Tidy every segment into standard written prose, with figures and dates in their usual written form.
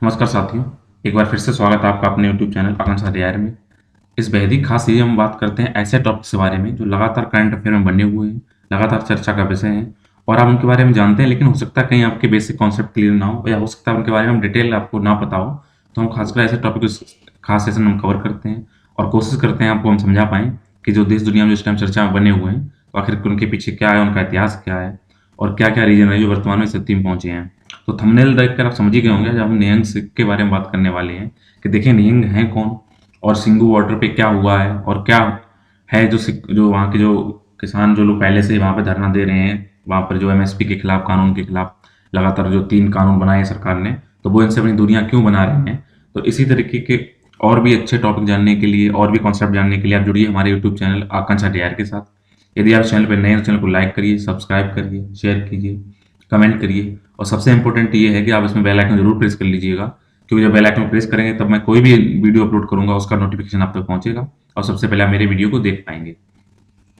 नमस्कार साथियों, एक बार फिर से स्वागत है आपका अपने यूट्यूब चैनल आकांक्षा डीआर में। इस बेहद ही खास सीरीज में हम बात करते हैं ऐसे टॉपिक्स के बारे में जो लगातार करंट अफेयर में बने हुए हैं, लगातार चर्चा का विषय हैं और आप उनके बारे में जानते हैं, लेकिन हो सकता है कहीं आपके बेसिक कॉन्सेप्ट क्लियर ना हो या हो सकता है उनके बारे में डिटेल आपको ना पता हो। तो हम खासकर ऐसे टॉपिक खास सेशन हम कवर करते हैं और कोशिश करते हैं आपको हम समझा पाएँ कि जो देश दुनिया में जो इस टाइम चर्चा में बने हुए हैं, तो आखिर उनके पीछे क्या है, उनका इतिहास क्या है और क्या-क्या रीज़न है जो वर्तमान में इस स्थिति में पहुँचे हैं। तो थंबनेल देखकर आप समझ ही गए होंगे आज हम निहंग सिख के बारे में बात करने वाले हैं कि देखिए निहंग हैं कौन और सिंगू बॉर्डर पे क्या हुआ है और क्या है जो वहाँ के जो किसान जो लोग पहले से वहाँ पे धरना दे रहे हैं, वहाँ पर जो एमएसपी के खिलाफ कानून के खिलाफ लगातार जो 3 कानून बनाए हैं सरकार ने, तो वो इनसे अपनी दूरियाँ क्यों बना रहे हैं। तो इसी तरीके के और भी अच्छे टॉपिक जानने के लिए और भी कॉन्सेप्ट जानने के लिए आप जुड़िए हमारे यूट्यूब चैनल आकांक्षा डीआर के साथ। यदि आप चैनल पर नए हैं तो चैनल को लाइक करिए, सब्सक्राइब करिए, शेयर कीजिए, कमेंट करिए और सबसे इम्पोर्टेंट ये है कि आप इसमें बेल आइकन जरूर प्रेस कर लीजिएगा, क्योंकि जब बेल आइकन प्रेस करेंगे तब मैं कोई भी वीडियो अपलोड करूंगा उसका नोटिफिकेशन आप तक पहुंचेगा और सबसे पहले आप मेरे वीडियो को देख पाएंगे।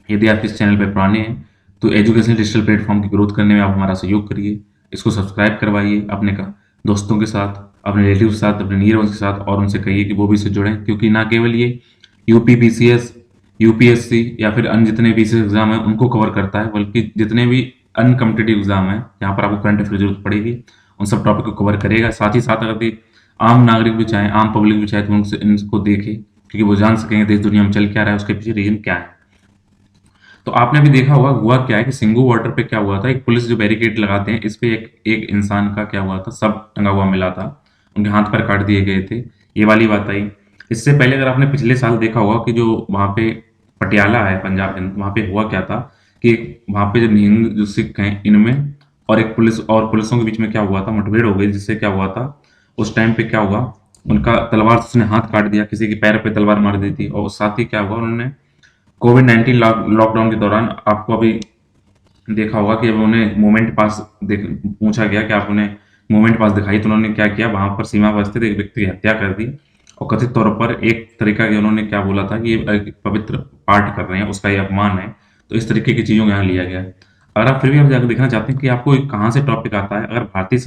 यदि आप इस चैनल पर पुराने हैं तो एजुकेशनल डिजिटल प्लेटफॉर्म की ग्रोथ करने में आप हमारा सहयोग करिए, इसको सब्सक्राइब करवाइए अपने दोस्तों के साथ, अपने रिलेटिव के साथ, अपने नियर वंस के साथ और उनसे कहिए कि वो भी इससे जुड़ें, क्योंकि ना केवल ये यूपी पीसीएस, यूपीएससी या फिर अन्य जितने पीसीएस एग्जाम हैं उनको कवर करता है, बल्कि जितने भी अन्य कॉम्पिटिटिव एग्जाम है जहाँ पर आपको करंट अफेयर जरूरत पड़ेगी उन सब टॉपिक को कवर करेगा। साथ ही साथ अगर कोई आम नागरिक भी चाहे, आम पब्लिक भी चाहे, तो उनसे इनको देखे, क्योंकि वो जान सकेंगे देश दुनिया में चल क्या रहा है, उसके पीछे रीजन क्या है। तो आपने भी देखा होगा हुआ क्या है कि सिंगू वाटर पे क्या हुआ था, एक पुलिस जो बैरिकेड लगाते हैं इस पे एक एक इंसान का क्या हुआ था, सब टंगा हुआ मिला था, उनके हाथ पैर काट दिए गए थे, ये वाली बात आई। इससे पहले अगर आपने पिछले साल देखा होगा कि जो वहाँ पे पटियाला है पंजाब के अंदर, वहाँ पे हुआ क्या था कि वहाँ पे जो निहंग जो सिख हैं इनमें और एक पुलिसों के बीच में क्या हुआ था, मुठभेड़ हो गई, जिससे क्या हुआ था उस टाइम पे क्या हुआ, उनका तलवार से उसने हाथ काट दिया, किसी के पैर पे तलवार मार दी थी और साथ ही क्या हुआ उन्होंने कोविड-19 लॉकडाउन के दौरान आपको अभी देखा होगा कि अब उन्हें मूवमेंट पास पूछा गया कि आप उन्हें मूवमेंट पास दिखाई, तो उन्होंने क्या किया, वहां पर सीमा पर स्थित एक व्यक्ति की हत्या कर दी और कथित तौर पर एक तरीका कि उन्होंने क्या बोला था कि ये एक पवित्र पाठ कर रहे हैं, उसका ये अपमान है। तो इस तरीके की चीजों को यहाँ लिया गया है। अगर आप फिर भी आप जाकर देखना चाहते हैं कि आपको कहाँ से टॉपिक आता है, अगर भारतीय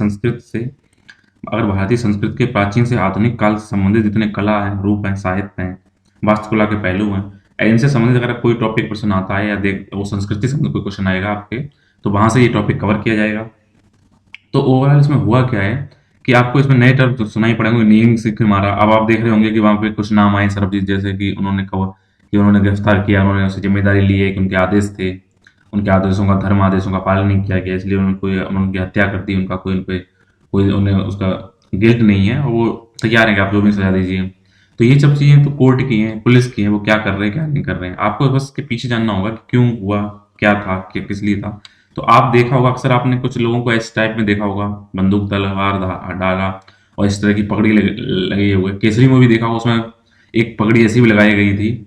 संस्कृति के प्राचीन से आधुनिक काल से संबंधित जितने कला हैं, रूप हैं, साहित्य हैं, वास्तुकला के पहलू हैं, इनसे संबंधित अगर कोई टॉपिक प्रश्न आता है या देख वो संस्कृति से संबंधित कोई क्वेश्चन आएगा आपके, तो वहां से ये टॉपिक कवर किया जाएगा। तो ओवरऑल इसमें हुआ क्या है कि आपको इसमें नए टर्म तो सुनाई पड़ेंगे, नींग सिख मारा। अब आप देख रहे होंगे कि वहां पे कुछ नाम आए सरबजीत जैसे कि उन्होंने कवर कि उन्होंने गिरफ्तार किया, उन्होंने उससे जिम्मेदारी ली है कि उनके आदेश थे, उनके आदेशों का धर्म आदेशों का पालन नहीं किया गया, इसलिए उन्होंने उनकी हत्या कर दी, उनका कोई उन पे कोई उन्हें उसका गिल्ट नहीं है और वो तैयार है कि आप जो भी सजा दीजिए। तो ये सब चीजें तो कोर्ट की हैं, पुलिस की हैं, वो क्या कर रहे हैं क्या नहीं कर रहे हैं, आपको बस के पीछे जानना होगा कि क्यों हुआ, क्या था, किस लिए था। तो आप देखा होगा अक्सर आपने कुछ लोगों को इस टाइप में देखा होगा, बंदूक तलवार डाला और इस तरह की पगड़ी लगे हुए। केसरी मूवी देखा होगा, उसमें एक पगड़ी ऐसी भी लगाई गई थी।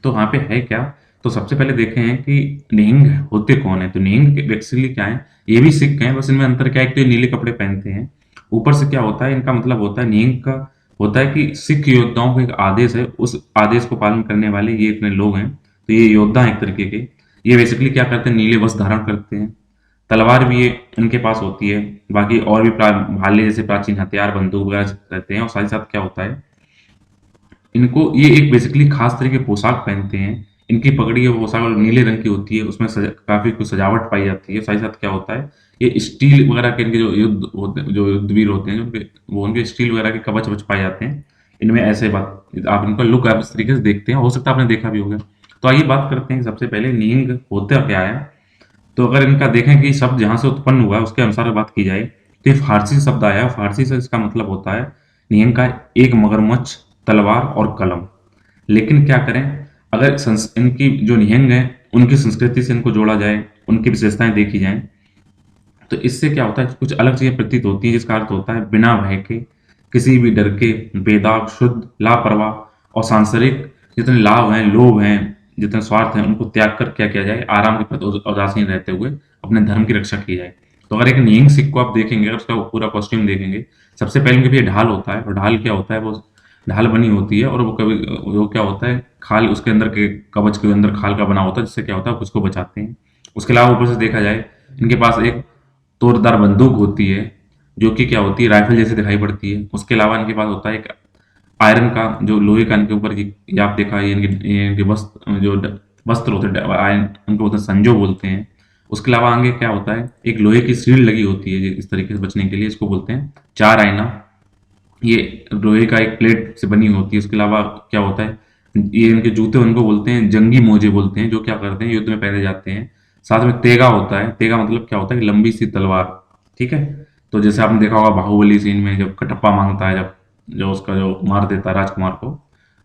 तो वहाँ पे है क्या, तो सबसे पहले देखे हैं कि निहंग होते कौन है। तो निहंग बेसिकली क्या है, ये भी सिख हैं, बस इनमें अंतर क्या है, तो ये नीले कपड़े पहनते हैं। ऊपर से क्या होता है, इनका मतलब होता है निहंग का होता है कि सिख योद्धाओं का एक आदेश है, उस आदेश को पालन करने वाले ये इतने लोग हैं, तो ये योद्धा हैं एक तरीके के। ये बेसिकली क्या करते हैं, नीले वस्त्र धारण करते हैं, तलवार भी ये इनके पास होती है, बाकी और भी भाले जैसे प्राचीन हथियार बंदूक वगैरह रहते हैं। और साथ ही साथ क्या होता है, इनको ये एक बेसिकली खास तरह की पोशाक पहनते हैं। इनकी पगड़ी और पोशाक नीले रंग की होती है, उसमें काफी कुछ सजावट पाई जाती है। साथ ही साथ क्या होता है, ये स्टील वगैरह के इनके जो युद्धवीर होते हैं, वो उनके स्टील वगैरह के कवच वच पाए जाते हैं इनमें। ऐसे बात आप इनका लुक आप इस तरीके से देखते हैं, हो सकता है आपने देखा भी होगा। तो आइए बात करते हैं सबसे पहले निहंग होता क्या है। तो अगर इनका देखें कि शब्द जहां से उत्पन्न हुआ उसके अनुसार बात की जाए, तो ये फारसी शब्द आया, फारसी से इसका मतलब होता है नियम का एक मगरमच्छ, तलवार और कलम। लेकिन क्या करें, अगर इनकी जो निहंग है उनकी संस्कृति से इनको जोड़ा जाए, उनकी विशेषताएं देखी जाएं, तो इससे क्या होता है, कुछ अलग चीजें प्रतीत होती है, जिसका अर्थ होता है बिना भय के, किसी भी डर के, बेदाग, शुद्ध, लापरवाह और सांसारिक जितने लाभ हैं, लोभ हैं, जितने स्वार्थ हैं, उनको त्याग कर क्या किया जाए, आराम के प्रति उदासीन रहते हुए अपने धर्म की रक्षा की जाए। तो अगर एक निहंग सिख को आप देखेंगे, अगर उसका पूरा कॉस्ट्यूम देखेंगे, सबसे पहले उनके पीछे ढाल होता है, और ढाल क्या होता है, वो ढाल बनी होती है और वो कभी वो क्या होता है, खाल उसके अंदर के कवच के अंदर खाल का बना होता है, जिससे क्या होता है उसको बचाते हैं। उसके अलावा ऊपर से देखा जाए, इनके पास एक तोरदार बंदूक होती है जो कि क्या होती है, राइफल जैसे दिखाई पड़ती है। उसके अलावा इनके पास होता है एक आयरन का, जो लोहे का इनके ऊपर ये आप देखा, ये इनके वस्त्र, जो वस्त्र होते हैं आयरन, उनको बोलते हैं संजो बोलते हैं। उसके अलावा आगे क्या होता है, एक लोहे की शील्ड लगी होती है इस तरीके से बचने के लिए, इसको बोलते हैं चार आईना। ये लोहे का एक प्लेट से बनी होती है। उसके अलावा क्या होता है, ये इनके जूते, उनको बोलते हैं जंगी मोजे बोलते हैं, जो क्या करते हैं, युद्ध में पहने जाते हैं। साथ में तेगा होता है। तेगा मतलब क्या होता है कि लंबी सी तलवार। ठीक है। तो जैसे आपने देखा होगा बाहुबली सीन में, जब कटप्पा मांगता है, जब जो उसका जो मार देता है राजकुमार को,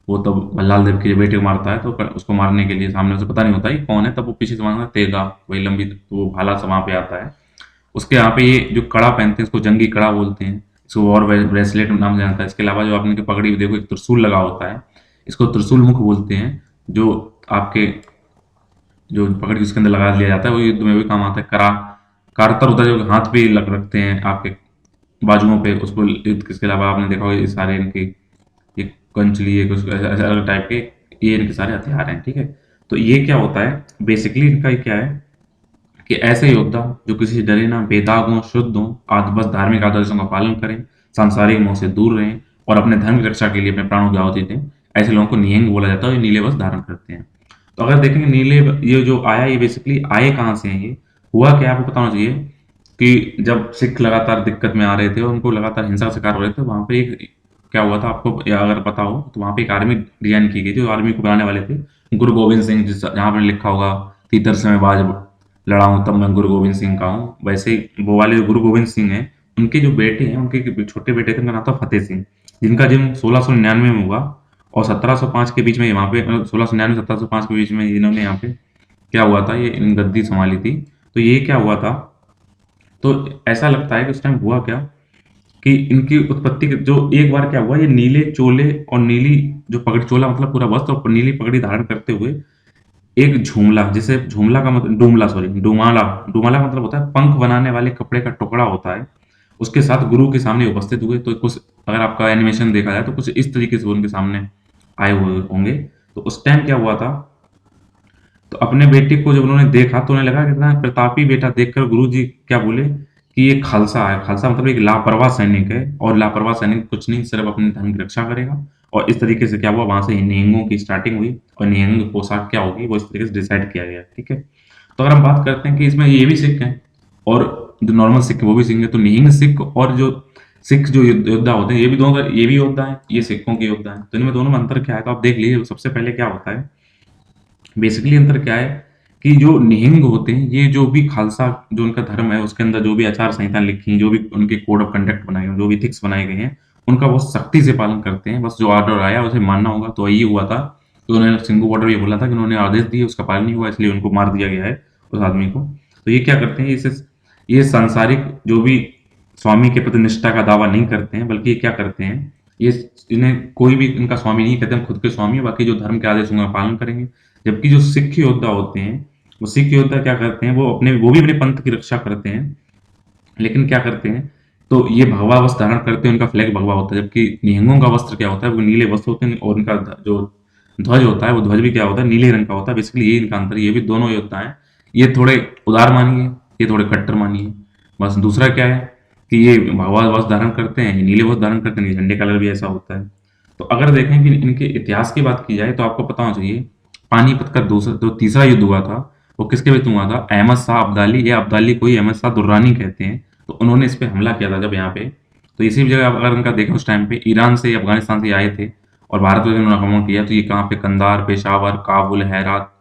वो तब भल्लाल देव के बेटे को मारता है, तो उसको मारने के लिए सामने उसे पता नहीं होता ये कौन है, तब वो पीछे से मांगता है तेगा, वही लंबी, तो वो भाला से वहां पे आता है। उसके यहाँ पे ये जो कड़ा पहनते हैं, इसको जंगी कड़ा बोलते हैं। इसको वॉर ब्रेसलेट नाम से जानता है। इसके अलावा जो आपने की पगड़ी देखो, एक त्रिशूल लगा होता है, इसको त्रिशूल मुख बोलते हैं। जो आपके जो पकड़ के उसके अंदर लगा लिया जाता है, वो युद्ध में भी काम आता है। कारतर होता है, जो हाथ पे लग रखते हैं आपके बाजुओं पे, उसको युद्ध। इसके अलावा आपने देखा होगा ये सारे इनके, ये कंचली, ये कुछ ऐसे अलग टाइप के, ये इनके सारे हथियार हैं। ठीक है। तो ये क्या होता है, बेसिकली इनका ये क्या है कि ऐसे योद्धा जो किसी से डरे ना, बेदाग हों, शुद्ध हों, बस धार्मिक आदर्शों का पालन करें, सांसारिक मोह से दूर रहें और अपने धर्म की रक्षा के लिए अपने प्राणों की आहुति दें, ऐसे लोगों को निहंग बोला जाता है। और ये नीले वस्त्र धारण करते हैं। तो अगर देखेंगे नीले, ये जो आया, ये बेसिकली आए कहाँ से हैं, ये हुआ क्या, आपको पता होना चाहिए कि जब सिख लगातार दिक्कत में आ रहे थे और उनको लगातार हिंसा का शिकार हो रहे थे, वहां पे एक क्या हुआ था, आपको या अगर पता हो तो, वहां पे एक आर्मी डिजाइन की गई थी। जो आर्मी को बनाने वाले थे गुरु गोविंद सिंह, जहां पर लिखा होगा तीतर से मैं बाज लड़ा हूं, तब मैं गुरु गोविंद सिंह का हूँ। वैसे ही वो वाले जो गुरु गोविंद सिंह हैं, उनके जो बेटे हैं, उनके छोटे बेटे थे, उनका नाम था फतेह सिंह, जिनका जन्म 1699 में हुआ। और 1705 के बीच में वहां पे, 1699 1705 के बीच में इन्होंने यहाँ पे क्या हुआ था, ये गद्दी संभाली थी। तो ये क्या हुआ था, तो ऐसा लगता है कि उस टाइम हुआ क्या कि इनकी उत्पत्ति जो एक बार क्या हुआ, ये नीले चोले और नीली जो पगड़ी, चोला मतलब पूरा वस्त्र और नीली पगड़ी धारण करते हुए एक झूमला, जिसे झूमला का मतलब डूमला, सॉरी डूमाला, डूमाला मतलब होता है पंख बनाने वाले कपड़े का टुकड़ा होता है, उसके साथ गुरु के सामने उपस्थित हुए। तो कुछ अगर आपका एनिमेशन देखा जाए तो कुछ इस तरीके से उनके सामने आए हुए होंगे। तो उस टाइम क्या हुआ था, तो अपने बेटे को जब उन्होंने देखा तो उन्हें लगा कि इतना प्रतापी बेटा देखकर गुरुजी क्या बोले कि ये खालसा है। खालसा मतलब एक लापरवाह सैनिक है, और लापरवाह सैनिक कुछ नहीं, सिर्फ अपने धर्म की रक्षा करेगा। और इस तरीके से क्या हुआ, वहां से निहंगों की स्टार्टिंग हुई, और निहंग पोशाक क्या होगी वो इस तरीके से डिसाइड किया गया। ठीक है। तो अगर हम बात करते हैं कि इसमें ये भी सिख हैं और जो नॉर्मल सिख है वो भी सिख है, तो निहंग सिख और जो सिख जो योद्धा होते हैं, ये भी दोनों, ये भी योद्धा है, ये सिखों के योद्धा है। तो इनमें दोनों में अंतर क्या है, तो आप देख लीजिए। सबसे पहले क्या होता है, बेसिकली अंतर क्या है कि जो निहंग होते हैं, ये जो भी खालसा जो उनका धर्म है, उसके अंदर जो भी आचार संहिता लिखी हैं, जो भी उनके कोड ऑफ कंडक्ट बनाए हैं, जो भी थिक्स बनाए गए हैं, उनका वो सख्ती से पालन करते हैं। बस जो ऑर्डर आया उसे मानना होगा। तो ये हुआ था कि उन्होंने सिंघू बॉर्डर ये बोला था कि उन्होंने आदेश दिए, उसका पालन नहीं हुआ, इसलिए उनको मार दिया गया है, उस आदमी को। तो ये क्या करते हैं, इसे ये सांसारिक जो भी स्वामी के प्रति निष्ठा का दावा नहीं करते हैं, बल्कि ये क्या करते हैं, ये इन्हें कोई भी इनका स्वामी नहीं कहते, हम खुद के स्वामी हैं, बाकी जो धर्म के आदेश होंगे पालन करेंगे। जबकि जो सिख योद्धा होते हैं, वो सिख योद्धा क्या करते हैं, वो भी अपने पंथ की रक्षा करते हैं, लेकिन क्या करते हैं, तो ये भगवा वस्त्र धारण करते हैं, उनका फ्लैग भगवा होता है। जबकि निहंगों का वस्त्र क्या होता है, वो नीले वस्त्र होते हैं, और उनका जो ध्वज होता है, वो ध्वज भी क्या होता है, नीले रंग का होता है। बेसिकली ये इनका अंतर, ये भी दोनों योद्धा हैं। ये थोड़े उदार मानिए, ये थोड़े कट्टर मानिए। बस दूसरा क्या है कि ये भगवा वस्त्र धारण करते हैं, ये नीले वस्त्र धारण करते हैं, झंडे कलर भी ऐसा होता है। तो अगर देखें कि इनके इतिहास की बात की जाए, तो आपको पता होना चाहिए पानीपत का दूसरा जो तीसरा युद्ध हुआ था, वो किसके बीच में हुआ था, अहमद शाह अब्दाली, या अब्दाली कोई अहमद शाह दुर्रानी कहते हैं। तो उन्होंने इस पे हमला किया था जब यहाँ पे। तो इसी जगह अगर उनका देखें, उस टाइम पे ईरान से, अफगानिस्तान से आए थे और भारत में उन्होंने आक्रमण किया। तो ये कहाँ पे, कंधार, पेशावर, काबुल, हेरात,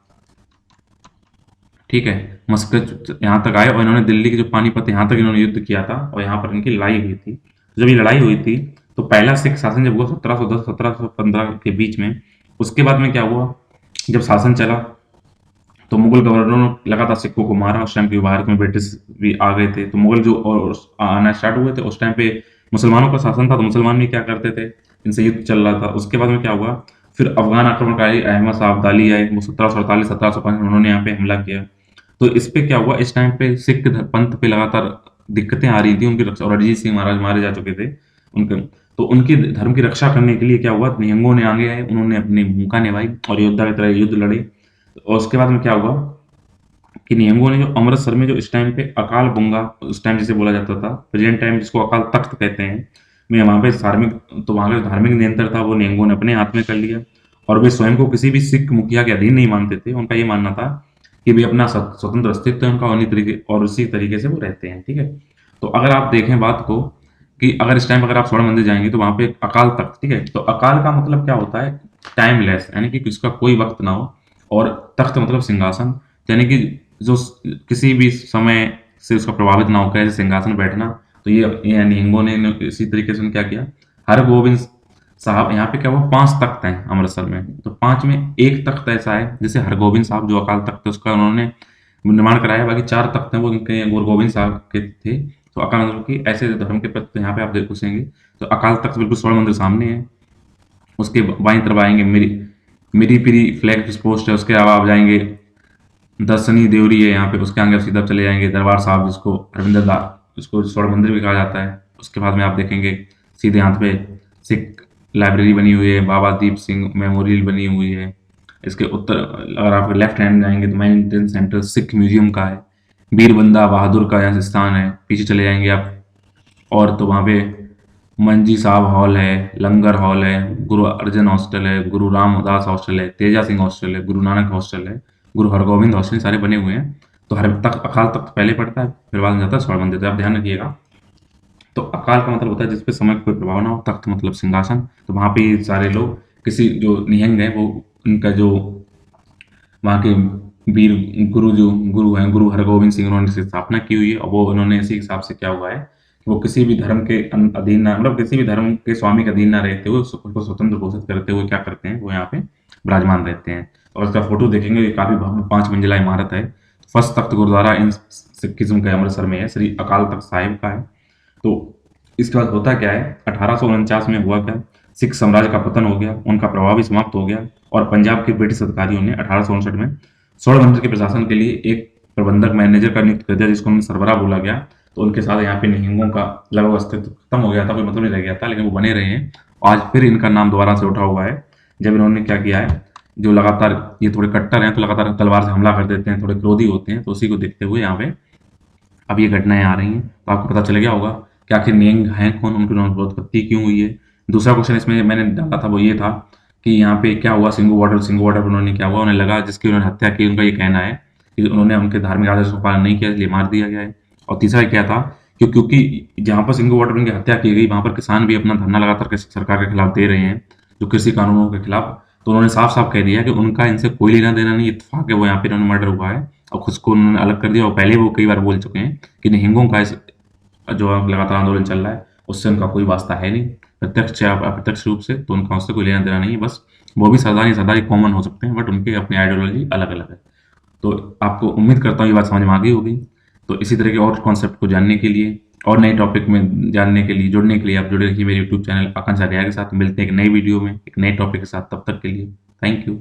ठीक है, मस्कत, यहाँ तक आए। और इन्होंने दिल्ली के जो पानीपत, यहाँ तक इन्होंने युद्ध किया था, और यहाँ पर इनकी लड़ाई हुई थी। तो जब ये लड़ाई हुई थी, तो पहला सिख शासन जब हुआ 1710 1715 के बीच में, उसके बाद में क्या हुआ, जब शासन चला तो मुगल गवर्नरों ने लगातार सिखों को मारा। उस टाइम पे भारत में ब्रिटिश भी आ गए थे, तो मुगल जो और आना स्टार्ट हुए थे, उस टाइम पे मुसलमानों का शासन था, तो मुसलमान भी क्या करते थे, इनसे युद्ध चल रहा था। उसके बाद में क्या हुआ, फिर अफगान आक्रमणकारी अहमद शाह अब्दाली आए, वो 1748 1705 उन्होंने यहाँ पे हमला किया। तो इस पे क्या हुआ, इस टाइम पे सिख पंथ पे लगातार दिक्कतें आ रही थी उनकी रक्षा, और अरिजीत सिंह महाराज मारे जा चुके थे उनके। तो उनकी धर्म की रक्षा करने के लिए क्या हुआ, निहंगों ने आगे आए, उन्होंने अपनी भूमिका निभाई और योद्धा की तरह युद्ध लड़े। और उसके बाद में क्या हुआ कि निहंगों ने जो अमृतसर में जो इस टाइम पे अकाल बुंगा उस टाइम जिसे बोला जाता था, प्रेजेंट टाइम जिसको अकाल तख्त कहते हैं, में वहाँ पे धार्मिक तो वहाँ का धार्मिक नियंत्रण था वो निहंगों ने अपने हाथ में कर लिया। और वे स्वयं को किसी भी सिख मुखिया के अधीन नहीं मानते थे। उनका ये मानना था कि वे अपना स्वतंत्र अस्तित्व है उनका, उन्हीं तरीके और उसी तरीके से वो रहते हैं। ठीक है। तो अगर आप देखें बात को कि अगर इस टाइम अगर आप स्वर्ण मंदिर जाएंगे तो वहाँ पे एक अकाल तख्त, ठीक है, तो अकाल का मतलब क्या होता है, टाइमलेस, यानी कि इसका कोई वक्त ना हो। और तख्त मतलब सिंहासन, यानी कि जो किसी भी समय से उसका प्रभावित ना हो, कैसे सिंहासन बैठना। तो ये निहंगों ने इसी तरीके से क्या किया, हरगोविंद साहब, यहाँ पे क्या हुआ, 5 तख्त हैं अमृतसर में, तो 5 में एक तख्त ऐसा है जैसे हरगोविंद साहब जो अकाल तख्त है उसका उन्होंने निर्माण कराया, बाकी 4 तख्त हैं वो उनके गुरु गोविंद साहब के थे। तो अकाल मतलब कि ऐसे धर्म के प्रति यहाँ पे आप देख पूछेंगे तो अकाल तख्त बिल्कुल स्वर्ण मंदिर सामने है। उसके बाईं तरफ आएंगे मेरी मेरी पीरी फ्लैग पोस्ट है, उसके अलावा आप जाएंगे दर्शनी देवरी है यहाँ पे, उसके आगे आप सीधा चले जाएंगे दरबार साहब जिसको रविंद्र दा जिसको स्वर्ण मंदिर भी कहा जाता है। उसके बाद में आप देखेंगे सीधे हाथ पे सिख लाइब्रेरी बनी हुई है, बाबा दीप सिंह मेमोरियल बनी हुई है। इसके उत्तर अगर आप लेफ्ट हैंड जाएंगे तो मेन सेंटर सिख म्यूजियम का है, वीर बंदा बहादुर का यहाँ से स्थान है। पीछे चले जाएंगे आप और तो वहाँ पे मंजी साहब हॉल है, लंगर हॉल है, गुरु अर्जन हॉस्टल है, गुरु रामदास हॉस्टल है, तेजा सिंह हॉस्टल है, गुरु नानक हॉस्टल है, गुरु हरगोविंद हॉस्टल, सारे बने हुए हैं। तो हर तक अकाल तख्त पहले पड़ता है, फिर बाद में जाता है स्वर्ण मंदिर, तो आप ध्यान रखिएगा। तो अकाल का मतलब होता है जिसपे समय का कोई प्रभाव ना हो, तख्त मतलब सिंहासन। तो वहाँ पे ये सारे लोग किसी जो निहंग है वो उनका जो वहाँ के वीर गुरु जो गुरु हैं, गुरु हरगोविंद सिंह, उन्होंने इसकी स्थापना की हुई है। और वो उन्होंने इसी हिसाब से क्या हुआ है कि वो किसी भी धर्म के अधीन ना, मतलब किसी भी धर्म के स्वामी के अधीन ना रहते हुए उसको स्वतंत्र घोषित करते हुए क्या करते हैं, वो यहाँ पे विराजमान रहते हैं। और उसका फोटो देखेंगे, ये काफी भव्य 5 मंजिला इमारत है। फर्स्ट तख्त गुरुद्वारा इन सिखिज्म के अमृतसर में है, श्री अकाल तख्त साहिब का है। तो इसके बाद होता क्या है, 1849 में हुआ क्या, सिख साम्राज्य का पतन हो गया, उनका प्रभाव भी समाप्त हो गया। और पंजाब के ब्रिटिश अधिकारियों ने 1859 में स्वर्ण मंदिर के प्रशासन के लिए एक प्रबंधक मैनेजर का नियुक्त कर दिया जिसको उन्हें सरबराह बोला गया। तो उनके साथ यहाँ पे निहंगों का लगभग अस्तित्व खत्म हो गया था, कोई मतलब नहीं रह गया था, लेकिन वो बने रहे हैं। आज फिर इनका नाम दोबारा से उठा हुआ है जब इन्होंने क्या किया है, जो लगातार ये थोड़े कट्टर हैं तो लगातार तलवार से हमला कर देते हैं, थोड़े क्रोधी होते हैं, तो उसी को देखते हुए यहाँ पे अब ये घटनाएं आ रही हैं। तो आपको पता चल गया होगा कि आखिर निहंग हैं कौन, उनकी उत्पत्ति क्यों हुई है। दूसरा क्वेश्चन इसमें मैंने डाला था वो ये था कि यहाँ पे क्या हुआ, सिंगू बॉर्डर पर उन्होंने क्या हुआ, उन्हें लगा जिसकी उन्होंने हत्या की, उनका ये कहना है कि उन्होंने उनके धार्मिक आदर्श का पालन नहीं किया इसलिए मार दिया गया है। और तीसरा क्या था क्योंकि जहाँ पर सिंगू बॉर्डर उनकी हत्या की गई वहाँ पर किसान भी अपना धरना लगातार सरकार के खिलाफ दे रहे हैं, जो कृषि कानूनों के खिलाफ। तो उन्होंने साफ साफ कह दिया कि उनका इनसे कोई लेना देना नहीं, इत्तेफाक है वो यहाँ पे उन्होंने मर्डर हुआ है और खुद को उन्होंने अलग कर दिया। और पहले वो कई बार बोल चुके हैं कि निहंगों का इस जो अब लगातार आंदोलन चल रहा है उससे उनका कोई वास्ता है नहीं, प्रत्यक्ष या अप्रत्यक्ष रूप से, तो उनका उससे कोई लेना देना नहीं है। बस वो भी सरदारी कॉमन हो सकते हैं बट उनके अपनी आइडियोलॉजी अलग अलग है। तो आपको उम्मीद करता हूँ ये बात समझ में आ गई होगी। तो इसी तरह के और कॉन्सेप्ट को जानने के लिए और नए टॉपिक में जानने के लिए जुड़ने के लिए आप जुड़े रहिए मेरे यूट्यूब चैनल आकांक्षा रिया के साथ। मिलते हैं एक नई वीडियो में एक नए टॉपिक के साथ, तब तक के लिए थैंक यू।